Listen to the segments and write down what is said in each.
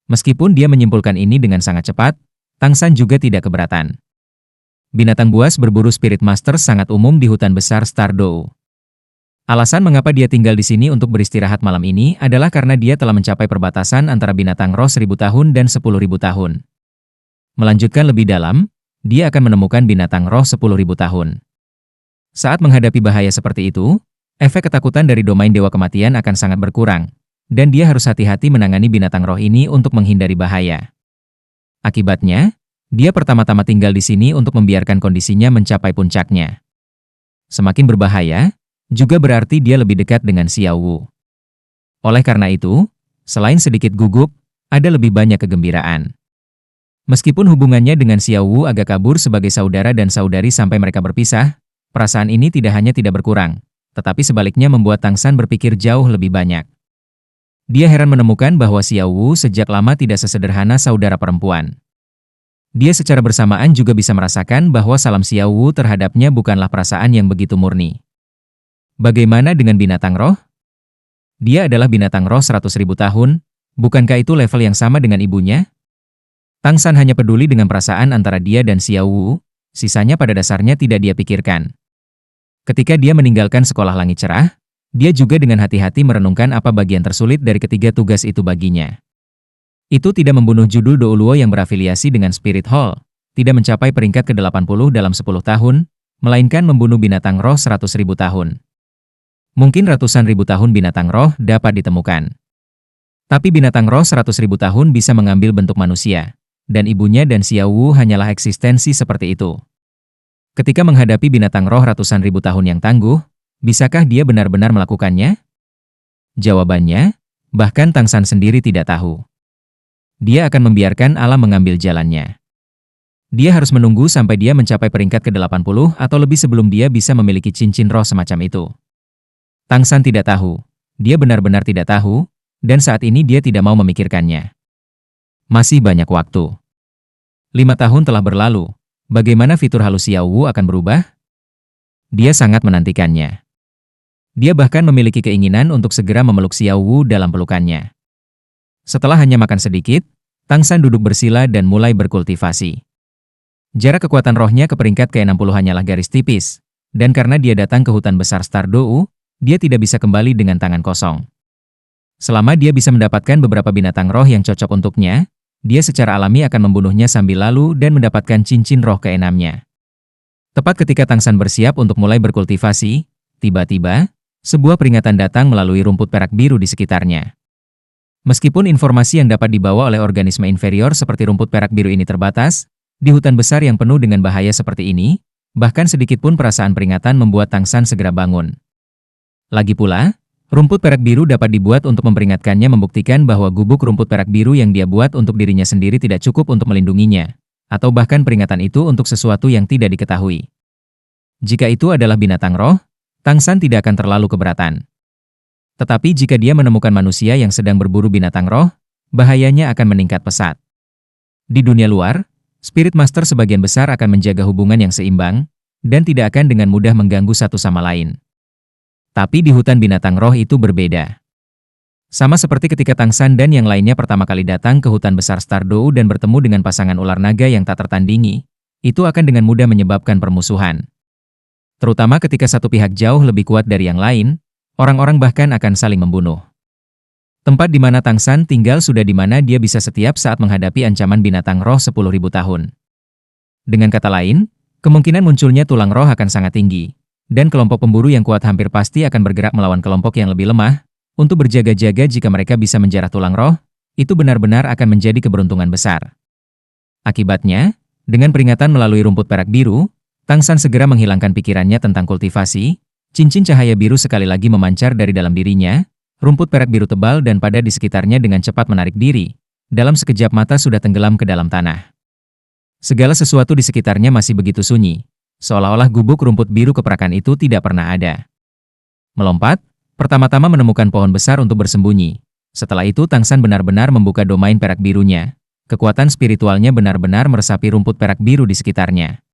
Meskipun dia menyimpulkan ini dengan sangat cepat, Tang San juga tidak keberatan. Binatang buas berburu Spirit Master sangat umum di hutan besar Stardew. Alasan mengapa dia tinggal di sini untuk beristirahat malam ini adalah karena dia telah mencapai perbatasan antara binatang roh 1000 tahun dan 10.000 tahun. Melanjutkan lebih dalam, dia akan menemukan binatang roh 10.000 tahun. Saat menghadapi bahaya seperti itu, efek ketakutan dari domain Dewa Kematian akan sangat berkurang, dan dia harus hati-hati menangani binatang roh ini untuk menghindari bahaya. Akibatnya, dia pertama-tama tinggal di sini untuk membiarkan kondisinya mencapai puncaknya. Semakin berbahaya, juga berarti dia lebih dekat dengan Xiao Wu. Oleh karena itu, selain sedikit gugup, ada lebih banyak kegembiraan. Meskipun hubungannya dengan Xiao Wu agak kabur sebagai saudara dan saudari sampai mereka berpisah, perasaan ini tidak hanya tidak berkurang, tetapi sebaliknya membuat Tang San berpikir jauh lebih banyak. Dia heran menemukan bahwa Xiao Wu sejak lama tidak sesederhana saudara perempuan. Dia secara bersamaan juga bisa merasakan bahwa salam Xiao Wu terhadapnya bukanlah perasaan yang begitu murni. Bagaimana dengan binatang roh? Dia adalah binatang roh 100.000 tahun, bukankah itu level yang sama dengan ibunya? Tang San hanya peduli dengan perasaan antara dia dan Xiao Wu, sisanya pada dasarnya tidak dia pikirkan. Ketika dia meninggalkan sekolah langit cerah, dia juga dengan hati-hati merenungkan apa bagian tersulit dari ketiga tugas itu baginya. Itu tidak membunuh judul Douluo yang berafiliasi dengan Spirit Hall, tidak mencapai peringkat ke-80 dalam 10 tahun, melainkan membunuh binatang roh 100.000 tahun. Mungkin ratusan ribu tahun binatang roh dapat ditemukan. Tapi binatang roh 100.000 tahun bisa mengambil bentuk manusia, dan ibunya dan Xiao Wu hanyalah eksistensi seperti itu. Ketika menghadapi binatang roh ratusan ribu tahun yang tangguh, bisakah dia benar-benar melakukannya? Jawabannya, bahkan Tang San sendiri tidak tahu. Dia akan membiarkan alam mengambil jalannya. Dia harus menunggu sampai dia mencapai peringkat ke-80 atau lebih sebelum dia bisa memiliki cincin roh semacam itu. Tang San tidak tahu. Dia benar-benar tidak tahu, dan saat ini dia tidak mau memikirkannya. Masih banyak waktu. 5 tahun telah berlalu. Bagaimana fitur halus Xiao Wu akan berubah? Dia sangat menantikannya. Dia bahkan memiliki keinginan untuk segera memeluk Xiao Wu dalam pelukannya. Setelah hanya makan sedikit, Tang San duduk bersila dan mulai berkultivasi. Jarak kekuatan rohnya ke peringkat ke-60 hanyalah garis tipis, dan karena dia datang ke hutan besar Stardew, dia tidak bisa kembali dengan tangan kosong. Selama dia bisa mendapatkan beberapa binatang roh yang cocok untuknya, dia secara alami akan membunuhnya sambil lalu dan mendapatkan cincin roh ke-6-nya. Tepat ketika Tang San bersiap untuk mulai berkultivasi, tiba-tiba, sebuah peringatan datang melalui rumput perak biru di sekitarnya. Meskipun informasi yang dapat dibawa oleh organisme inferior seperti rumput perak biru ini terbatas, di hutan besar yang penuh dengan bahaya seperti ini, bahkan sedikit pun perasaan peringatan membuat Tang San segera bangun. Lagi pula, rumput perak biru dapat dibuat untuk memperingatkannya membuktikan bahwa gubuk rumput perak biru yang dia buat untuk dirinya sendiri tidak cukup untuk melindunginya, atau bahkan peringatan itu untuk sesuatu yang tidak diketahui. Jika itu adalah binatang roh, Tang San tidak akan terlalu keberatan. Tetapi jika dia menemukan manusia yang sedang berburu binatang roh, bahayanya akan meningkat pesat. Di dunia luar, Spirit Master sebagian besar akan menjaga hubungan yang seimbang, dan tidak akan dengan mudah mengganggu satu sama lain. Tapi di hutan binatang roh itu berbeda. Sama seperti ketika Tang San dan yang lainnya pertama kali datang ke hutan besar Stardew dan bertemu dengan pasangan ular naga yang tak tertandingi, itu akan dengan mudah menyebabkan permusuhan. Terutama ketika satu pihak jauh lebih kuat dari yang lain, orang-orang bahkan akan saling membunuh. Tempat di mana Tang San tinggal sudah di mana dia bisa setiap saat menghadapi ancaman binatang roh 10.000 tahun. Dengan kata lain, kemungkinan munculnya tulang roh akan sangat tinggi, dan kelompok pemburu yang kuat hampir pasti akan bergerak melawan kelompok yang lebih lemah, untuk berjaga-jaga jika mereka bisa menjarah tulang roh, itu benar-benar akan menjadi keberuntungan besar. Akibatnya, dengan peringatan melalui rumput perak biru, Tang San segera menghilangkan pikirannya tentang kultivasi. Cincin cahaya biru sekali lagi memancar dari dalam dirinya, rumput perak biru tebal dan padat di sekitarnya dengan cepat menarik diri. Dalam sekejap mata sudah tenggelam ke dalam tanah. Segala sesuatu di sekitarnya masih begitu sunyi, seolah-olah gubuk rumput biru keperakan itu tidak pernah ada. Melompat, pertama-tama menemukan pohon besar untuk bersembunyi. Setelah itu Tang San benar-benar membuka domain perak birunya. Kekuatan spiritualnya benar-benar meresapi rumput perak biru di sekitarnya.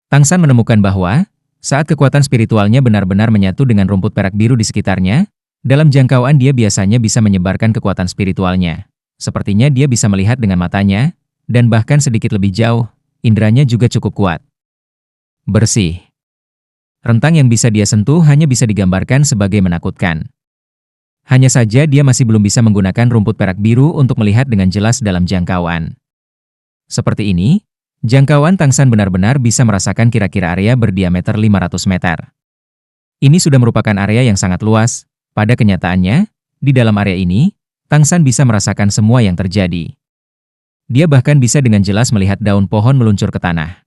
Tang San menemukan bahwa, saat kekuatan spiritualnya benar-benar menyatu dengan rumput perak biru di sekitarnya, dalam jangkauan dia biasanya bisa menyebarkan kekuatan spiritualnya. Sepertinya dia bisa melihat dengan matanya, dan bahkan sedikit lebih jauh, inderanya juga cukup kuat. Bersih. Rentang yang bisa dia sentuh hanya bisa digambarkan sebagai menakutkan. Hanya saja dia masih belum bisa menggunakan rumput perak biru untuk melihat dengan jelas dalam jangkauan. Seperti ini, jangkauan Tang San benar-benar bisa merasakan kira-kira area berdiameter 500 meter. Ini sudah merupakan area yang sangat luas. Pada kenyataannya, di dalam area ini, Tang San bisa merasakan semua yang terjadi. Dia bahkan bisa dengan jelas melihat daun pohon meluncur ke tanah.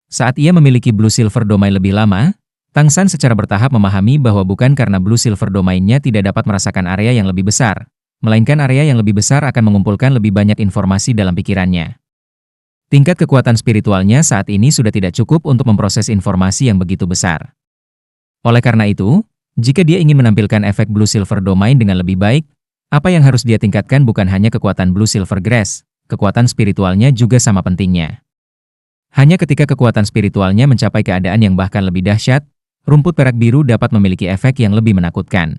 Saat ia memiliki Blue Silver Domain lebih lama, Tang San secara bertahap memahami bahwa bukan karena Blue Silver Domain-nya tidak dapat merasakan area yang lebih besar, melainkan area yang lebih besar akan mengumpulkan lebih banyak informasi dalam pikirannya. Tingkat kekuatan spiritualnya saat ini sudah tidak cukup untuk memproses informasi yang begitu besar. Oleh karena itu, jika dia ingin menampilkan efek Blue Silver Domain dengan lebih baik, apa yang harus dia tingkatkan bukan hanya kekuatan Blue Silver Grass, kekuatan spiritualnya juga sama pentingnya. Hanya ketika kekuatan spiritualnya mencapai keadaan yang bahkan lebih dahsyat, rumput perak biru dapat memiliki efek yang lebih menakutkan.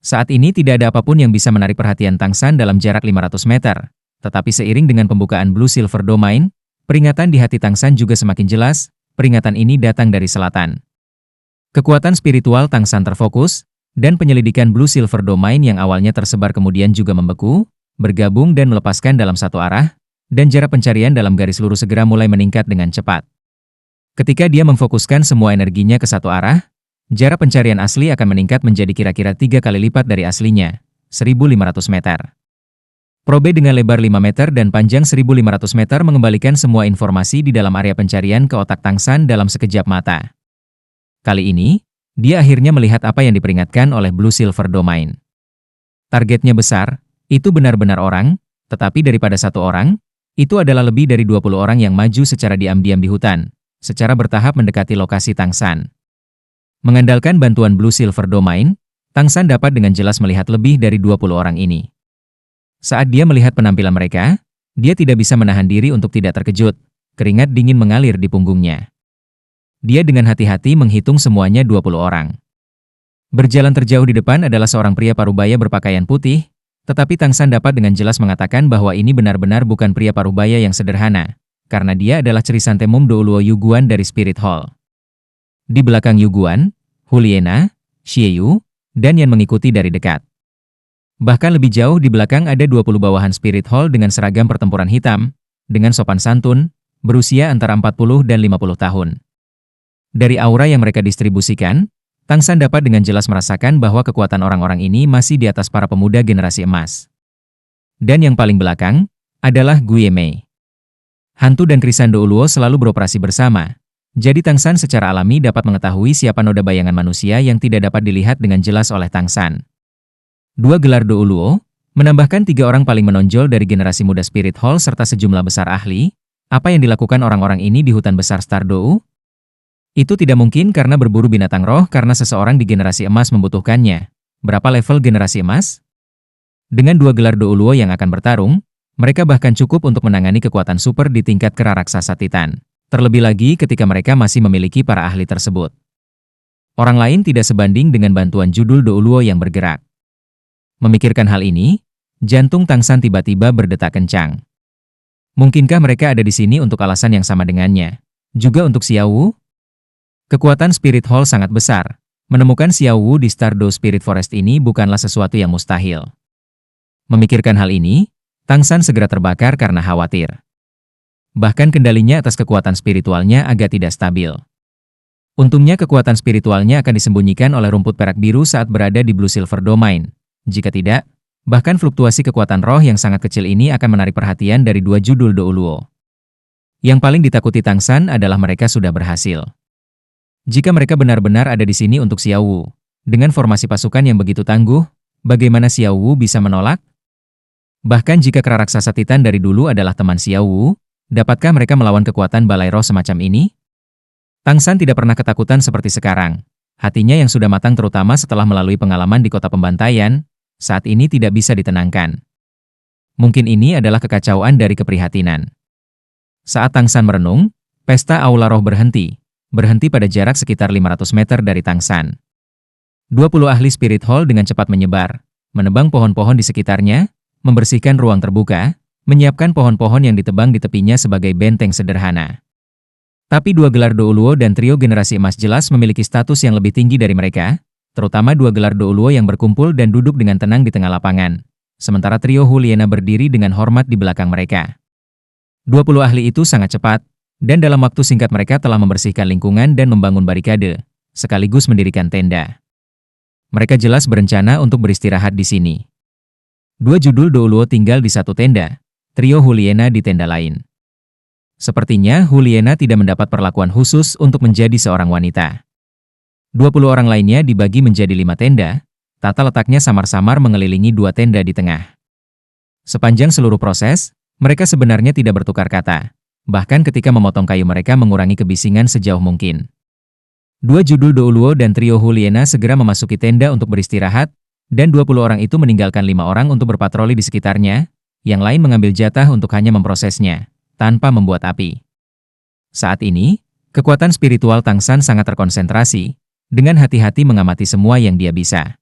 Saat ini tidak ada apapun yang bisa menarik perhatian Tang San dalam jarak 500 meter, tetapi seiring dengan pembukaan Blue Silver Domain, peringatan di hati Tang San juga semakin jelas. Peringatan ini datang dari selatan. Kekuatan spiritual Tang San terfokus, dan penyelidikan Blue Silver Domain yang awalnya tersebar kemudian juga membeku, bergabung dan melepaskan dalam satu arah, dan jarak pencarian dalam garis lurus segera mulai meningkat dengan cepat. Ketika dia memfokuskan semua energinya ke satu arah, jarak pencarian asli akan meningkat menjadi kira-kira 3 kali lipat dari aslinya, 1.500 meter. Probe dengan lebar 5 meter dan panjang 1.500 meter mengembalikan semua informasi di dalam area pencarian ke otak Tang San dalam sekejap mata. Kali ini, dia akhirnya melihat apa yang diperingatkan oleh Blue Silver Domain. Targetnya besar, itu benar-benar orang, tetapi daripada satu orang, itu adalah lebih dari 20 orang yang maju secara diam-diam di hutan, secara bertahap mendekati lokasi Tang San. Mengandalkan bantuan Blue Silver Domain, Tang San dapat dengan jelas melihat lebih dari 20 orang ini. Saat dia melihat penampilan mereka, dia tidak bisa menahan diri untuk tidak terkejut, keringat dingin mengalir di punggungnya. Dia dengan hati-hati menghitung semuanya 20 orang. Berjalan terjauh di depan adalah seorang pria parubaya berpakaian putih, tetapi Tang San dapat dengan jelas mengatakan bahwa ini benar-benar bukan pria parubaya yang sederhana, karena dia adalah Chrysanthemum Douluo Yuguan dari Spirit Hall. Di belakang Yuguan, Huliena, Xieyu, dan Yan mengikuti dari dekat. Bahkan lebih jauh di belakang ada 20 bawahan Spirit Hall dengan seragam pertempuran hitam, dengan sopan santun, berusia antara 40 dan 50 tahun. Dari aura yang mereka distribusikan, Tang San dapat dengan jelas merasakan bahwa kekuatan orang-orang ini masih di atas para pemuda generasi emas. Dan yang paling belakang, adalah Guye Mei. Hantu dan Krisan Douluo selalu beroperasi bersama, jadi Tang San secara alami dapat mengetahui siapa noda bayangan manusia yang tidak dapat dilihat dengan jelas oleh Tang San. Dua gelar Douluo, menambahkan 3 orang paling menonjol dari generasi muda Spirit Hall serta sejumlah besar ahli, apa yang dilakukan orang-orang ini di hutan besar Stardou? Itu tidak mungkin karena berburu binatang roh karena seseorang di generasi emas membutuhkannya. Berapa level generasi emas? Dengan 2 gelar Douluo yang akan bertarung, mereka bahkan cukup untuk menangani kekuatan super di tingkat kera raksasa Titan. Terlebih lagi ketika mereka masih memiliki para ahli tersebut. Orang lain tidak sebanding dengan bantuan judul Douluo yang bergerak. Memikirkan hal ini, jantung Tang San tiba-tiba berdetak kencang. Mungkinkah mereka ada di sini untuk alasan yang sama dengannya? Juga untuk Xiao Wu? Kekuatan Spirit Hall sangat besar. Menemukan Xiao Wu di Stardou Spirit Forest ini bukanlah sesuatu yang mustahil. Memikirkan hal ini, Tang San segera terbakar karena khawatir. Bahkan kendalinya atas kekuatan spiritualnya agak tidak stabil. Untungnya kekuatan spiritualnya akan disembunyikan oleh rumput perak biru saat berada di Blue Silver Domain. Jika tidak, bahkan fluktuasi kekuatan roh yang sangat kecil ini akan menarik perhatian dari 2 judul Douluo. Yang paling ditakuti Tang San adalah mereka sudah berhasil. Jika mereka benar-benar ada di sini untuk Xiao Wu, dengan formasi pasukan yang begitu tangguh, bagaimana Xiao Wu bisa menolak? Bahkan jika kera raksasa Titan dari dulu adalah teman Xiao Wu, dapatkah mereka melawan kekuatan balai roh semacam ini? Tang San tidak pernah ketakutan seperti sekarang. Hatinya yang sudah matang terutama setelah melalui pengalaman di kota pembantaian, saat ini tidak bisa ditenangkan. Mungkin ini adalah kekacauan dari keprihatinan. Saat Tang San merenung, pesta aula roh berhenti pada jarak sekitar 500 meter dari Tang San. 20 ahli Spirit Hall dengan cepat menyebar, menebang pohon-pohon di sekitarnya, membersihkan ruang terbuka, menyiapkan pohon-pohon yang ditebang di tepinya sebagai benteng sederhana. Tapi dua gelar Douluo dan trio generasi emas jelas memiliki status yang lebih tinggi dari mereka, terutama dua gelar Douluo yang berkumpul dan duduk dengan tenang di tengah lapangan, sementara trio Huliena berdiri dengan hormat di belakang mereka. 20 ahli itu sangat cepat, dan dalam waktu singkat mereka telah membersihkan lingkungan dan membangun barikade, sekaligus mendirikan tenda. Mereka jelas berencana untuk beristirahat di sini. Dua judul Douluo tinggal di satu tenda, trio Huliena di tenda lain. Sepertinya Huliena tidak mendapat perlakuan khusus untuk menjadi seorang wanita. 20 orang lainnya dibagi menjadi 5 tenda, tata letaknya samar-samar mengelilingi 2 tenda di tengah. Sepanjang seluruh proses, mereka sebenarnya tidak bertukar kata, bahkan ketika memotong kayu mereka mengurangi kebisingan sejauh mungkin. Dua judul Douluo dan trio Huliena segera memasuki tenda untuk beristirahat, dan 20 orang itu meninggalkan 5 orang untuk berpatroli di sekitarnya, yang lain mengambil jatah untuk hanya memprosesnya, tanpa membuat api. Saat ini, kekuatan spiritual Tang San sangat terkonsentrasi, dengan hati-hati mengamati semua yang dia bisa.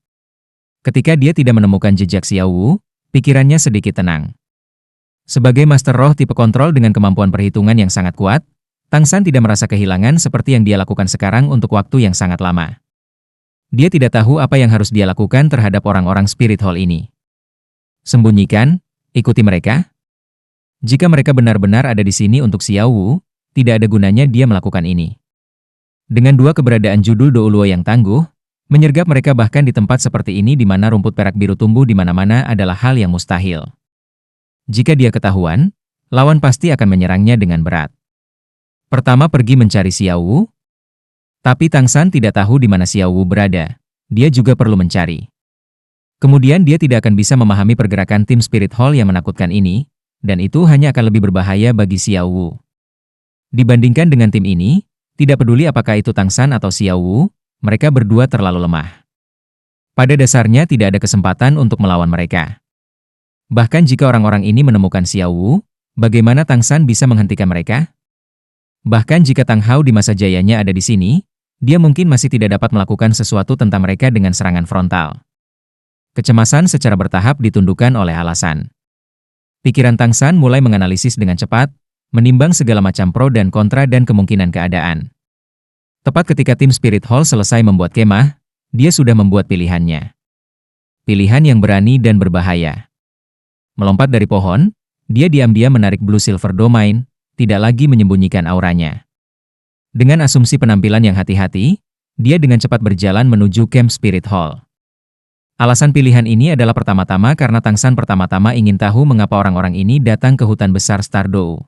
Ketika dia tidak menemukan jejak Xiao Wu, pikirannya sedikit tenang. Sebagai master roh tipe kontrol dengan kemampuan perhitungan yang sangat kuat, Tang San tidak merasa kehilangan seperti yang dia lakukan sekarang untuk waktu yang sangat lama. Dia tidak tahu apa yang harus dia lakukan terhadap orang-orang Spirit Hall ini. Sembunyikan, ikuti mereka. Jika mereka benar-benar ada di sini untuk Xiao Wu, tidak ada gunanya dia melakukan ini. Dengan dua keberadaan judul Douluo yang tangguh, menyergap mereka bahkan di tempat seperti ini di mana rumput perak biru tumbuh di mana-mana adalah hal yang mustahil. Jika dia ketahuan, lawan pasti akan menyerangnya dengan berat. Pertama pergi mencari Xiao Wu, tapi Tang San tidak tahu di mana Xiao Wu berada. Dia juga perlu mencari. Kemudian dia tidak akan bisa memahami pergerakan tim Spirit Hall yang menakutkan ini, dan itu hanya akan lebih berbahaya bagi Xiao Wu. Dibandingkan dengan tim ini, tidak peduli apakah itu Tang San atau Xiao Wu, mereka berdua terlalu lemah. Pada dasarnya tidak ada kesempatan untuk melawan mereka. Bahkan jika orang-orang ini menemukan Xiao Wu, bagaimana Tang San bisa menghentikan mereka? Bahkan jika Tang Hao di masa jayanya ada di sini, dia mungkin masih tidak dapat melakukan sesuatu tentang mereka dengan serangan frontal. Kecemasan secara bertahap ditundukkan oleh alasan. Pikiran Tang San mulai menganalisis dengan cepat, menimbang segala macam pro dan kontra dan kemungkinan keadaan. Tepat ketika tim Spirit Hall selesai membuat kemah, dia sudah membuat pilihannya. Pilihan yang berani dan berbahaya. Melompat dari pohon, dia diam-diam menarik Blue Silver Domain, tidak lagi menyembunyikan auranya. Dengan asumsi penampilan yang hati-hati, dia dengan cepat berjalan menuju camp Spirit Hall. Alasan pilihan ini adalah pertama-tama karena Tang San pertama-tama ingin tahu mengapa orang-orang ini datang ke hutan besar Stardow.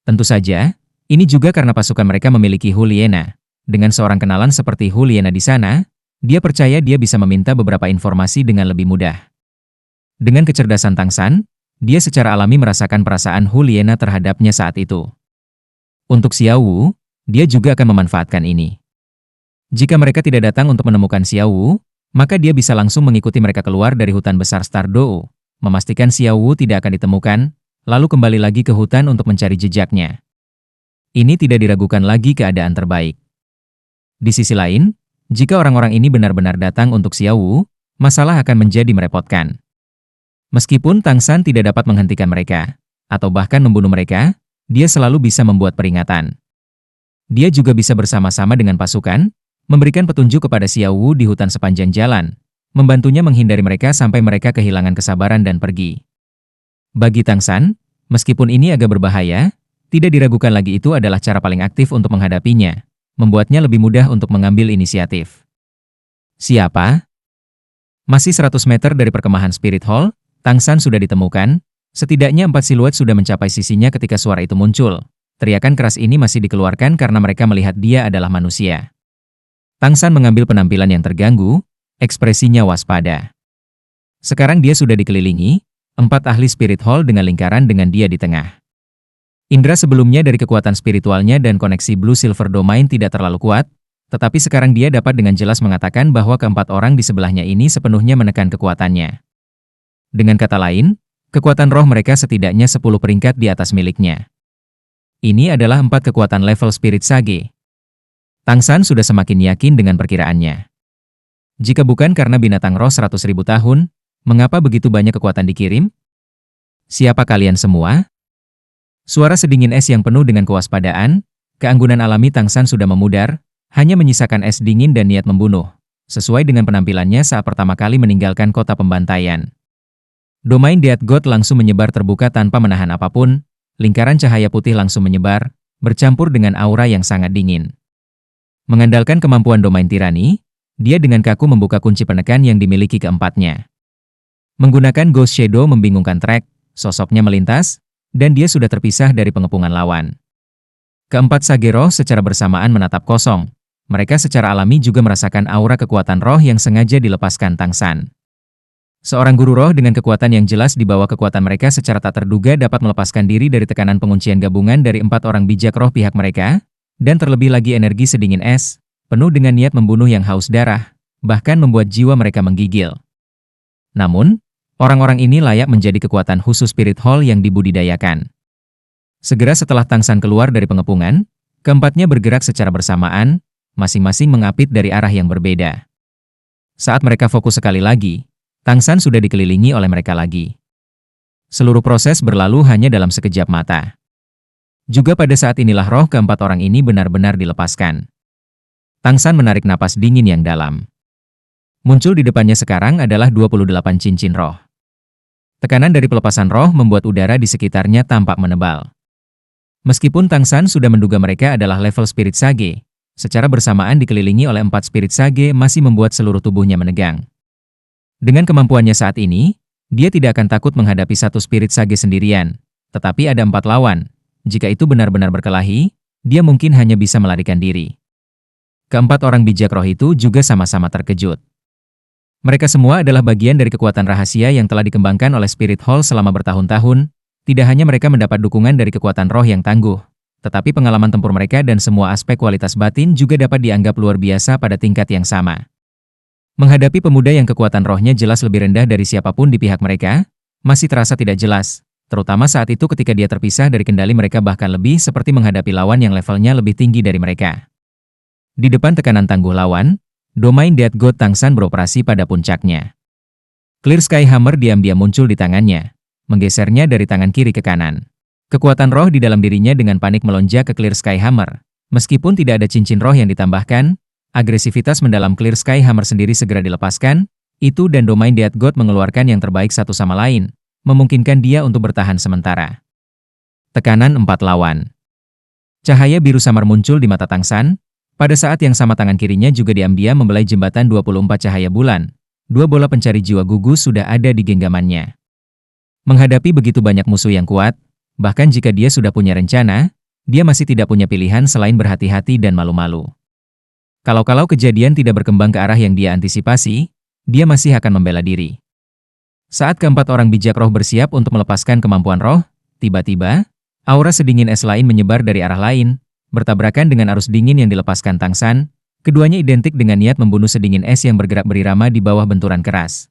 Tentu saja, ini juga karena pasukan mereka memiliki Huliena. Dengan seorang kenalan seperti Huliena di sana, dia percaya dia bisa meminta beberapa informasi dengan lebih mudah. Dengan kecerdasan Tang San, dia secara alami merasakan perasaan Huliena terhadapnya saat itu. Untuk Xiao Wu, dia juga akan memanfaatkan ini. Jika mereka tidak datang untuk menemukan Xiao Wu, maka dia bisa langsung mengikuti mereka keluar dari hutan besar Stardow, memastikan Xiao Wu tidak akan ditemukan, lalu kembali lagi ke hutan untuk mencari jejaknya. Ini tidak diragukan lagi keadaan terbaik. Di sisi lain, jika orang-orang ini benar-benar datang untuk Xiao Wu, masalah akan menjadi merepotkan. Meskipun Tang San tidak dapat menghentikan mereka, atau bahkan membunuh mereka, dia selalu bisa membuat peringatan. Dia juga bisa bersama-sama dengan pasukan, memberikan petunjuk kepada Xiao Wu di hutan sepanjang jalan, membantunya menghindari mereka sampai mereka kehilangan kesabaran dan pergi. Bagi Tang San, meskipun ini agak berbahaya, tidak diragukan lagi itu adalah cara paling aktif untuk menghadapinya, membuatnya lebih mudah untuk mengambil inisiatif. Siapa? Masih 100 meter dari perkemahan Spirit Hall, Tang San sudah ditemukan, setidaknya 4 siluet sudah mencapai sisinya ketika suara itu muncul. Teriakan keras ini masih dikeluarkan karena mereka melihat dia adalah manusia. Tang San mengambil penampilan yang terganggu, ekspresinya waspada. Sekarang dia sudah dikelilingi, 4 ahli Spirit Hall dengan lingkaran dengan dia di tengah. Indra sebelumnya dari kekuatan spiritualnya dan koneksi Blue Silver Domain tidak terlalu kuat, tetapi sekarang dia dapat dengan jelas mengatakan bahwa keempat orang di sebelahnya ini sepenuhnya menekan kekuatannya. Dengan kata lain, kekuatan roh mereka setidaknya 10 peringkat di atas miliknya. Ini adalah 4 kekuatan level Spirit Sage. Tang San sudah semakin yakin dengan perkiraannya. Jika bukan karena binatang roh 100.000 tahun, Mengapa begitu banyak kekuatan dikirim? Siapa kalian semua? Suara sedingin es yang penuh dengan kewaspadaan, keanggunan alami Tang San sudah memudar, hanya menyisakan es dingin dan niat membunuh, sesuai dengan penampilannya saat pertama kali meninggalkan kota pembantaian. Domain Death God langsung menyebar terbuka tanpa menahan apapun, lingkaran cahaya putih langsung menyebar, bercampur dengan aura yang sangat dingin. Mengandalkan kemampuan domain tirani, dia dengan kaku membuka kunci penekan yang dimiliki keempatnya. Menggunakan Ghost Shadow membingungkan Trek, sosoknya melintas, dan dia sudah terpisah dari pengepungan lawan. Keempat sage roh secara bersamaan menatap kosong. Mereka secara alami juga merasakan aura kekuatan roh yang sengaja dilepaskan Tang San. Seorang guru roh dengan kekuatan yang jelas di bawah kekuatan mereka secara tak terduga dapat melepaskan diri dari tekanan penguncian gabungan dari 4 orang bijak roh pihak mereka, dan terlebih lagi energi sedingin es, penuh dengan niat membunuh yang haus darah, bahkan membuat jiwa mereka menggigil. Namun, orang-orang ini layak menjadi kekuatan khusus Spirit Hall yang dibudidayakan. Segera setelah Tang San keluar dari pengepungan, keempatnya bergerak secara bersamaan, masing-masing mengapit dari arah yang berbeda. Saat mereka fokus sekali lagi, Tang San sudah dikelilingi oleh mereka lagi. Seluruh proses berlalu hanya dalam sekejap mata. Juga pada saat inilah roh keempat orang ini benar-benar dilepaskan. Tang San menarik napas dingin yang dalam. Muncul di depannya sekarang adalah 28 cincin roh. Tekanan dari pelepasan roh membuat udara di sekitarnya tampak menebal. Meskipun Tang San sudah menduga mereka adalah level Spirit Sage, secara bersamaan dikelilingi oleh 4 Spirit Sage masih membuat seluruh tubuhnya menegang. Dengan kemampuannya saat ini, dia tidak akan takut menghadapi satu Spirit Sage sendirian, tetapi ada 4 lawan. Jika itu benar-benar berkelahi, dia mungkin hanya bisa melarikan diri. Keempat orang bijak roh itu juga sama-sama terkejut. Mereka semua adalah bagian dari kekuatan rahasia yang telah dikembangkan oleh Spirit Hall selama bertahun-tahun. Tidak hanya mereka mendapat dukungan dari kekuatan roh yang tangguh, tetapi pengalaman tempur mereka dan semua aspek kualitas batin juga dapat dianggap luar biasa pada tingkat yang sama. Menghadapi pemuda yang kekuatan rohnya jelas lebih rendah dari siapapun di pihak mereka, masih terasa tidak jelas, terutama saat itu ketika dia terpisah dari kendali mereka bahkan lebih seperti menghadapi lawan yang levelnya lebih tinggi dari mereka. Di depan tekanan tangguh lawan, Domain Death God Tang San beroperasi pada puncaknya. Clear Sky Hammer diam-diam muncul di tangannya, menggesernya dari tangan kiri ke kanan. Kekuatan roh di dalam dirinya dengan panik melonjak ke Clear Sky Hammer. Meskipun tidak ada cincin roh yang ditambahkan, agresivitas mendalam Clear Sky Hammer sendiri segera dilepaskan, itu dan Domain Death God mengeluarkan yang terbaik satu sama lain, memungkinkan dia untuk bertahan sementara. Tekanan 4 lawan. Cahaya biru samar muncul di mata Tang San. Pada saat yang sama tangan kirinya juga diam-diam membelai jembatan 24 cahaya bulan. 2 bola pencari jiwa gugus sudah ada di genggamannya. Menghadapi begitu banyak musuh yang kuat, bahkan jika dia sudah punya rencana, dia masih tidak punya pilihan selain berhati-hati dan malu-malu. Kalau kejadian tidak berkembang ke arah yang dia antisipasi, dia masih akan membela diri. Saat keempat orang bijak roh bersiap untuk melepaskan kemampuan roh, tiba-tiba, aura sedingin es lain menyebar dari arah lain, bertabrakan dengan arus dingin yang dilepaskan Tang San. Keduanya identik dengan niat membunuh sedingin es yang bergerak berirama di bawah benturan keras.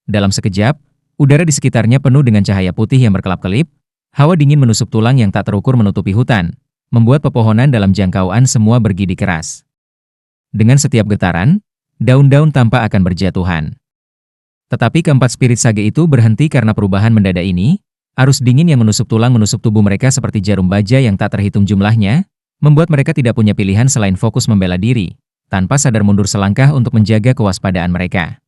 Dalam sekejap, udara di sekitarnya penuh dengan cahaya putih yang berkelap-kelip, hawa dingin menusuk tulang yang tak terukur menutupi hutan, membuat pepohonan dalam jangkauan semua bergidi keras. Dengan setiap getaran, daun-daun tampak akan berjatuhan. Tetapi keempat Spirit Sage itu berhenti karena perubahan mendadak ini. Arus dingin yang menusuk tulang menusuk tubuh mereka seperti jarum baja yang tak terhitung jumlahnya, membuat mereka tidak punya pilihan selain fokus membela diri, tanpa sadar mundur selangkah untuk menjaga kewaspadaan mereka.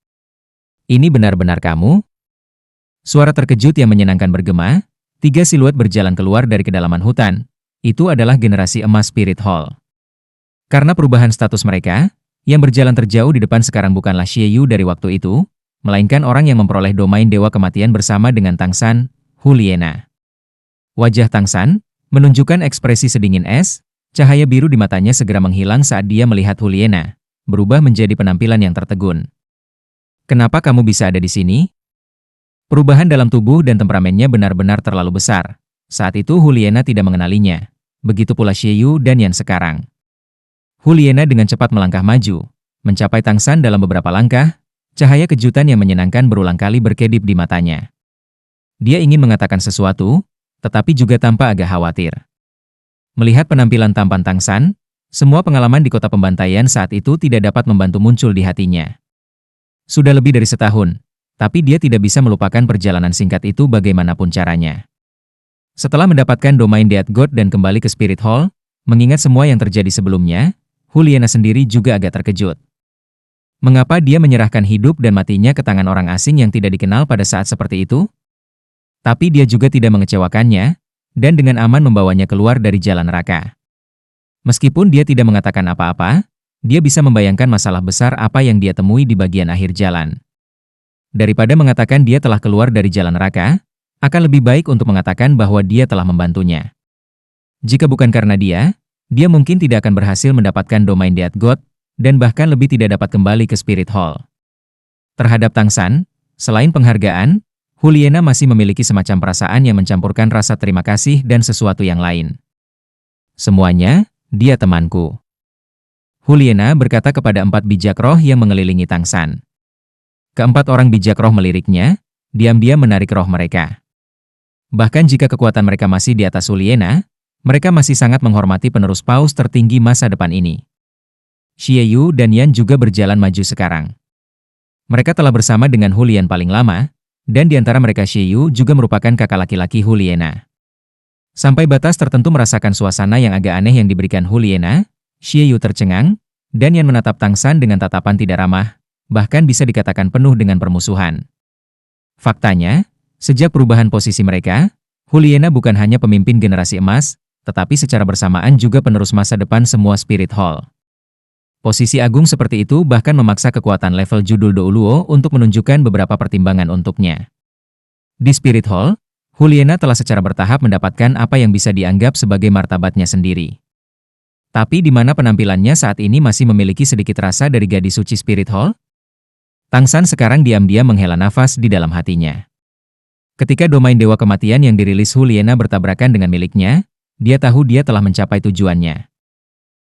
Ini benar-benar kamu? Suara terkejut yang menyenangkan bergema, 3 siluet berjalan keluar dari kedalaman hutan. Itu adalah generasi emas Spirit Hall. Karena perubahan status mereka, yang berjalan terjauh di depan sekarang bukanlah Xie Yu dari waktu itu, melainkan orang yang memperoleh domain Dewa Kematian bersama dengan Tang San, Huliena. Wajah Tang San menunjukkan ekspresi sedingin es, cahaya biru di matanya segera menghilang saat dia melihat Huliena, berubah menjadi penampilan yang tertegun. Kenapa kamu bisa ada di sini? Perubahan dalam tubuh dan temperamennya benar-benar terlalu besar. Saat itu Huliena tidak mengenalinya. Begitu pula Xie Yu dan Yan sekarang. Huliena dengan cepat melangkah maju, mencapai Tang San dalam beberapa langkah, cahaya kejutan yang menyenangkan berulang kali berkedip di matanya. Dia ingin mengatakan sesuatu, tetapi juga tampak agak khawatir. Melihat penampilan tampan Tang San, semua pengalaman di kota pembantaian saat itu tidak dapat membantu muncul di hatinya. Sudah lebih dari setahun, Tapi dia tidak bisa melupakan perjalanan singkat itu bagaimanapun caranya. Setelah mendapatkan domain Death God dan kembali ke Spirit Hall, mengingat semua yang terjadi sebelumnya, Juliana sendiri juga agak terkejut. Mengapa dia menyerahkan hidup dan matinya ke tangan orang asing yang tidak dikenal pada saat seperti itu? Tapi dia juga tidak mengecewakannya, dan dengan aman membawanya keluar dari jalan neraka. Meskipun dia tidak mengatakan apa-apa, dia bisa membayangkan masalah besar apa yang dia temui di bagian akhir jalan. Daripada mengatakan dia telah keluar dari jalan neraka, akan lebih baik untuk mengatakan bahwa dia telah membantunya. Jika bukan karena dia mungkin tidak akan berhasil mendapatkan domain Death God, dan bahkan lebih tidak dapat kembali ke Spirit Hall. Terhadap Tang San, selain penghargaan, Juliana masih memiliki semacam perasaan yang mencampurkan rasa terima kasih dan sesuatu yang lain. Semuanya, dia temanku. Juliana berkata kepada 4 bijak roh yang mengelilingi Tang San. Keempat orang bijak roh meliriknya, diam-diam menarik roh mereka. Bahkan jika kekuatan mereka masih di atas Juliana, mereka masih sangat menghormati penerus paus tertinggi masa depan ini. Xie Yu dan Yan juga berjalan maju sekarang. Mereka telah bersama dengan Julian paling lama, dan di antara mereka Xie Yu juga merupakan kakak laki-laki Juliana. Sampai batas tertentu merasakan suasana yang agak aneh yang diberikan Juliana, Xie Yu tercengang, dan Yan menatap Tang San dengan tatapan tidak ramah, bahkan bisa dikatakan penuh dengan permusuhan. Faktanya, sejak perubahan posisi mereka, Juliana bukan hanya pemimpin generasi emas, tetapi secara bersamaan juga penerus masa depan semua Spirit Hall. Posisi agung seperti itu bahkan memaksa kekuatan level judul Douluo untuk menunjukkan beberapa pertimbangan untuknya. Di Spirit Hall, Juliana telah secara bertahap mendapatkan apa yang bisa dianggap sebagai martabatnya sendiri. Tapi di mana penampilannya saat ini masih memiliki sedikit rasa dari gadis suci Spirit Hall? Tang San sekarang diam-diam menghela nafas di dalam hatinya. Ketika domain Dewa Kematian yang dirilis Juliana bertabrakan dengan miliknya, dia tahu dia telah mencapai tujuannya.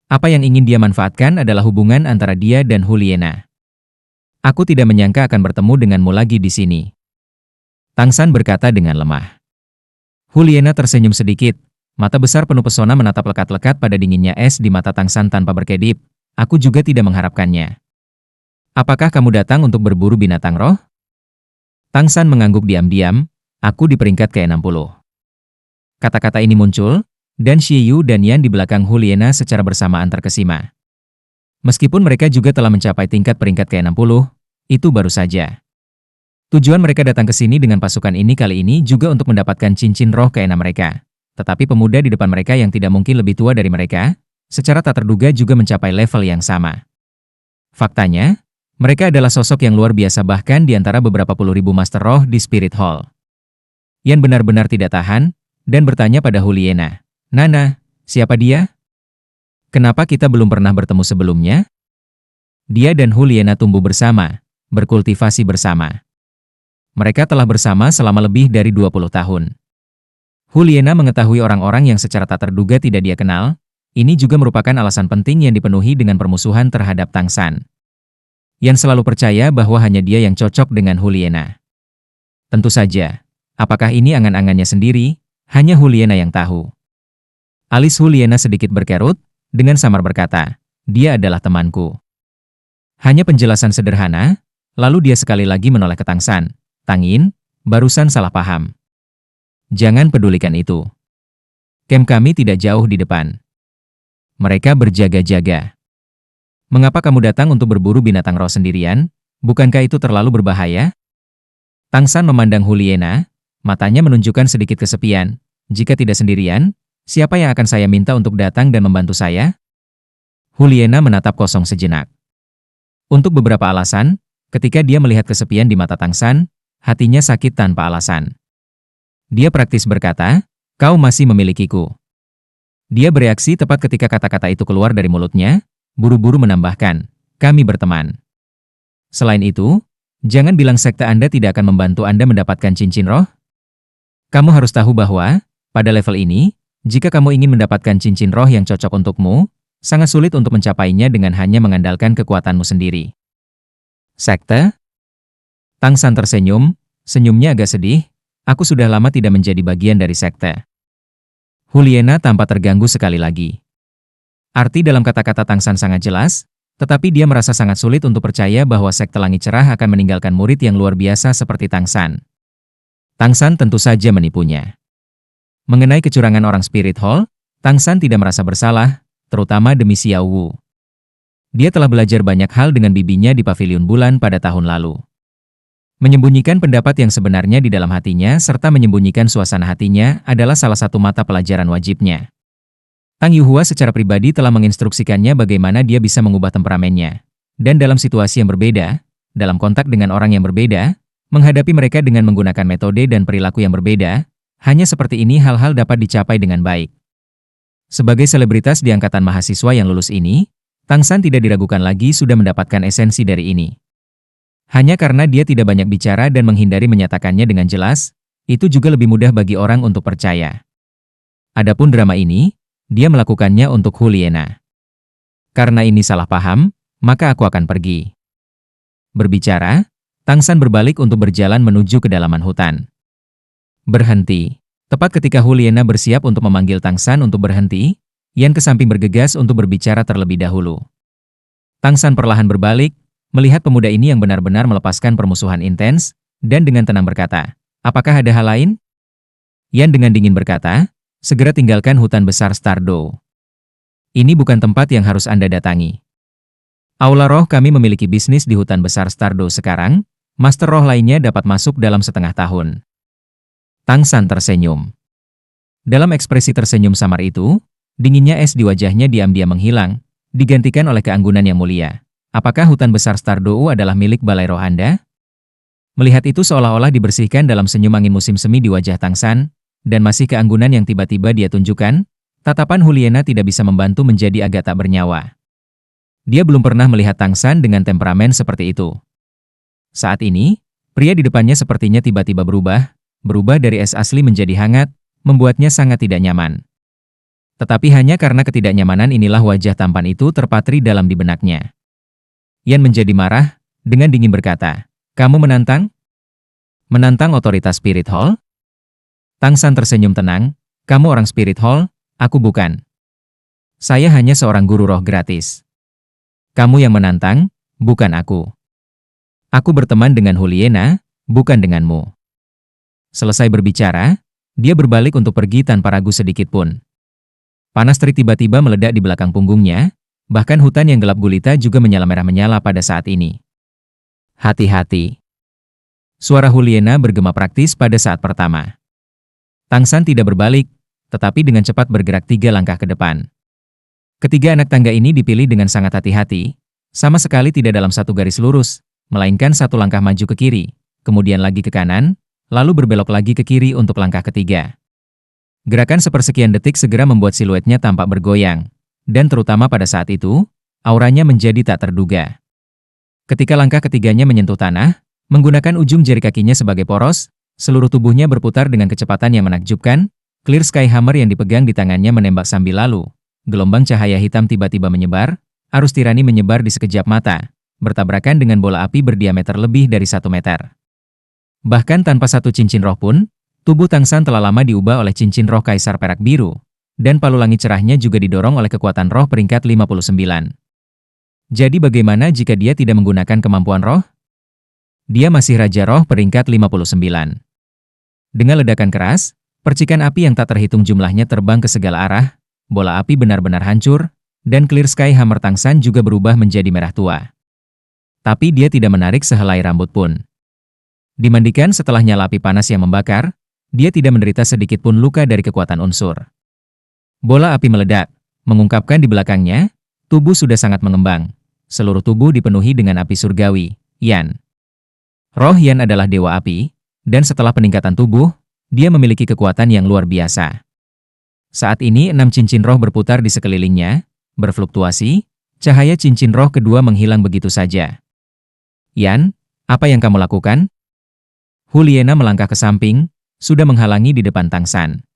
Apa yang ingin dia manfaatkan adalah hubungan antara dia dan Juliana. Aku tidak menyangka akan bertemu denganmu lagi di sini. Tang San berkata dengan lemah. Juliana tersenyum sedikit, mata besar penuh pesona menatap lekat-lekat pada dinginnya es di mata Tang San tanpa berkedip. Aku juga tidak mengharapkannya. Apakah kamu datang untuk berburu binatang roh? Tang San mengangguk diam-diam, aku di peringkat ke-60. Kata-kata ini muncul, dan Xie Yu dan Yan di belakang Juliana secara bersamaan terkesima. Meskipun mereka juga telah mencapai tingkat peringkat ke-60, itu baru saja. Tujuan mereka datang ke sini dengan pasukan ini kali ini juga untuk mendapatkan cincin roh ke-6 mereka. Tetapi pemuda di depan mereka yang tidak mungkin lebih tua dari mereka, secara tak terduga juga mencapai level yang sama. Faktanya, mereka adalah sosok yang luar biasa bahkan di antara beberapa puluh ribu master roh di Spirit Hall. Yan benar-benar tidak tahan, dan bertanya pada Juliana. Nana, siapa dia? Kenapa kita belum pernah bertemu sebelumnya? Dia dan Juliana tumbuh bersama, berkultivasi bersama. Mereka telah bersama selama lebih dari 20 tahun. Juliana mengetahui orang-orang yang secara tak terduga tidak dia kenal, ini juga merupakan alasan penting yang dipenuhi dengan permusuhan terhadap Tang San. Yang selalu percaya bahwa hanya dia yang cocok dengan Juliana. Tentu saja, apakah ini angan-angannya sendiri, hanya Juliana yang tahu. Alis Juliana sedikit berkerut, dengan samar berkata, dia adalah temanku. Hanya penjelasan sederhana, lalu dia sekali lagi menoleh ke Tang San. Tang Yin, barusan salah paham. Jangan pedulikan itu. Camp kami tidak jauh di depan. Mereka berjaga-jaga. Mengapa kamu datang untuk berburu binatang roh sendirian? Bukankah itu terlalu berbahaya? Tang San memandang Juliana, matanya menunjukkan sedikit kesepian. Jika tidak sendirian, siapa yang akan saya minta untuk datang dan membantu saya? Juliana menatap kosong sejenak. Untuk beberapa alasan, ketika dia melihat kesepian di mata Tang San, hatinya sakit tanpa alasan. Dia praktis berkata, kau masih memilikiku. Dia bereaksi tepat ketika kata-kata itu keluar dari mulutnya, buru-buru menambahkan, kami berteman. Selain itu, jangan bilang sekte Anda tidak akan membantu Anda mendapatkan cincin roh. Kamu harus tahu bahwa, pada level ini, jika kamu ingin mendapatkan cincin roh yang cocok untukmu, sangat sulit untuk mencapainya dengan hanya mengandalkan kekuatanmu sendiri. Sekte? Tang San tersenyum, senyumnya agak sedih, aku sudah lama tidak menjadi bagian dari sekte. Juliana tampak terganggu sekali lagi. Arti dalam kata-kata Tang San sangat jelas, Tetapi dia merasa sangat sulit untuk percaya bahwa sekte langit cerah akan meninggalkan murid yang luar biasa seperti Tang San. Tang San tentu saja menipunya. Mengenai kecurangan orang Spirit Hall, Tang San tidak merasa bersalah, terutama demi Xiao Wu. Dia telah belajar banyak hal dengan bibinya di Paviliun Bulan pada tahun lalu. Menyembunyikan pendapat yang sebenarnya di dalam hatinya serta menyembunyikan suasana hatinya adalah salah satu mata pelajaran wajibnya. Tang Yuhua secara pribadi telah menginstruksikannya bagaimana dia bisa mengubah temperamennya. Dan dalam situasi yang berbeda, dalam kontak dengan orang yang berbeda, menghadapi mereka dengan menggunakan metode dan perilaku yang berbeda, hanya seperti ini hal-hal dapat dicapai dengan baik. Sebagai selebritas di angkatan mahasiswa yang lulus ini, Tang San tidak diragukan lagi sudah mendapatkan esensi dari ini. Hanya karena dia tidak banyak bicara dan menghindari menyatakannya dengan jelas, itu juga lebih mudah bagi orang untuk percaya. Adapun drama ini, dia melakukannya untuk Huliena. Karena ini salah paham, maka aku akan pergi. Berbicara, Tang San berbalik untuk berjalan menuju kedalaman hutan. Berhenti. Tepat ketika Huliena bersiap untuk memanggil Tang San untuk berhenti, Yan ke samping bergegas untuk berbicara terlebih dahulu. Tang San perlahan berbalik, melihat pemuda ini yang benar-benar melepaskan permusuhan intens, dan dengan tenang berkata, "Apakah ada hal lain?" Yan dengan dingin berkata, "Segera tinggalkan hutan besar Stardow. Ini bukan tempat yang harus Anda datangi. Aula roh kami memiliki bisnis di hutan besar Stardow sekarang, master roh lainnya dapat masuk dalam setengah tahun." Tang San tersenyum. Dalam ekspresi tersenyum samar itu, dinginnya es di wajahnya diam-diam menghilang, digantikan oleh keanggunan yang mulia. "Apakah hutan besar Stardow adalah milik balai roh Anda?" Melihat itu seolah-olah dibersihkan dalam senyum angin musim semi di wajah Tang San, dan masih keanggunan yang tiba-tiba dia tunjukkan, tatapan Huliena tidak bisa membantu menjadi agak tak bernyawa. Dia belum pernah melihat Tang San dengan temperamen seperti itu. Saat ini, pria di depannya sepertinya tiba-tiba berubah dari es asli menjadi hangat, membuatnya sangat tidak nyaman. Tetapi hanya karena ketidaknyamanan inilah wajah tampan itu terpatri dalam di benaknya. Yan menjadi marah, dengan dingin berkata, "Kamu menantang? Menantang otoritas Spirit Hall?" Tang San tersenyum tenang, "Kamu orang Spirit Hall, aku bukan. Saya hanya seorang guru roh gratis. Kamu yang menantang, bukan aku. Aku berteman dengan Huliena, bukan denganmu." Selesai berbicara, dia berbalik untuk pergi tanpa ragu sedikit pun. Panas terik tiba-tiba meledak di belakang punggungnya, bahkan hutan yang gelap gulita juga menyala merah menyala pada saat ini. "Hati-hati." Suara Huliena bergema praktis pada saat pertama. Tang San tidak berbalik, tetapi dengan cepat bergerak 3 langkah ke depan. Ketiga anak tangga ini dipilih dengan sangat hati-hati, sama sekali tidak dalam satu garis lurus, melainkan 1 langkah maju ke kiri, kemudian lagi ke kanan, lalu berbelok lagi ke kiri untuk langkah ketiga. Gerakan sepersekian detik segera membuat siluetnya tampak bergoyang, dan terutama pada saat itu, auranya menjadi tak terduga. Ketika langkah ketiganya menyentuh tanah, menggunakan ujung jari kakinya sebagai poros, seluruh tubuhnya berputar dengan kecepatan yang menakjubkan, clear sky hammer yang dipegang di tangannya menembak sambil lalu. Gelombang cahaya hitam tiba-tiba menyebar, arus tirani menyebar di sekejap mata, bertabrakan dengan bola api berdiameter lebih dari 1 meter. Bahkan tanpa satu cincin roh pun, tubuh Tang San telah lama diubah oleh cincin roh kaisar perak biru, dan palu langit cerahnya juga didorong oleh kekuatan roh peringkat 59. Jadi bagaimana jika dia tidak menggunakan kemampuan roh? Dia masih Raja Roh peringkat 59. Dengan ledakan keras, percikan api yang tak terhitung jumlahnya terbang ke segala arah, bola api benar-benar hancur, dan clear sky hammer Tang San juga berubah menjadi merah tua. Tapi dia tidak menarik sehelai rambut pun. Dimandikan setelah nyala api panas yang membakar, dia tidak menderita sedikit pun luka dari kekuatan unsur. Bola api meledak, mengungkapkan di belakangnya, tubuh sudah sangat mengembang. Seluruh tubuh dipenuhi dengan api surgawi, Yan. Roh Yan adalah dewa api, dan setelah peningkatan tubuh, dia memiliki kekuatan yang luar biasa. Saat ini 6 cincin roh berputar di sekelilingnya, berfluktuasi, cahaya cincin roh kedua menghilang begitu saja. "Yan, apa yang kamu lakukan?" Huliena melangkah ke samping, sudah menghalangi di depan Tang San.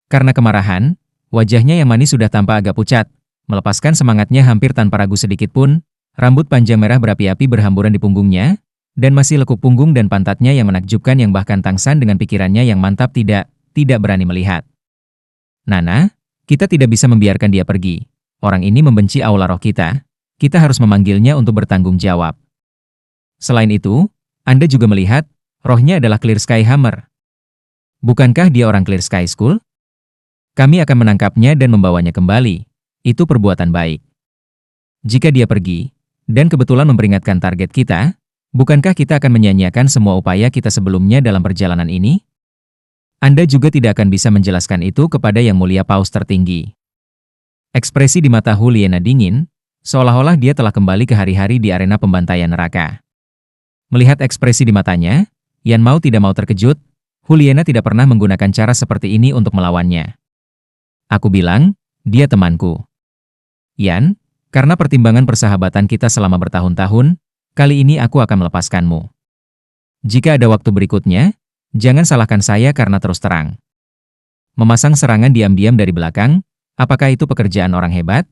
Karena kemarahan, wajahnya yang manis sudah tampak agak pucat, melepaskan semangatnya hampir tanpa ragu sedikit pun, rambut panjang merah berapi-api berhamburan di punggungnya, dan masih lekuk punggung dan pantatnya yang menakjubkan yang bahkan Tang San dengan pikirannya yang mantap tidak berani melihat. "Nana, kita tidak bisa membiarkan dia pergi. Orang ini membenci aula roh kita. kita harus memanggilnya untuk bertanggung jawab. Selain itu, Anda juga melihat, rohnya adalah Clear Sky Hammer. Bukankah dia orang Clear Sky School? Kami akan menangkapnya dan membawanya kembali. Itu perbuatan baik. Jika dia pergi, dan kebetulan memperingatkan target kita, bukankah kita akan menyia-nyiakan semua upaya kita sebelumnya dalam perjalanan ini? Anda juga tidak akan bisa menjelaskan itu kepada Yang Mulia Paus tertinggi. Ekspresi di mata Juliana dingin, seolah-olah dia telah kembali ke hari-hari di arena pembantaian neraka. Melihat ekspresi di matanya, Yan mau tidak mau terkejut, Juliana tidak pernah menggunakan cara seperti ini untuk melawannya. Aku bilang, dia temanku. Yan, karena pertimbangan persahabatan kita selama bertahun-tahun, kali ini aku akan melepaskanmu. Jika ada waktu berikutnya, jangan salahkan saya karena terus terang. Memasang serangan diam-diam dari belakang, apakah itu pekerjaan orang hebat?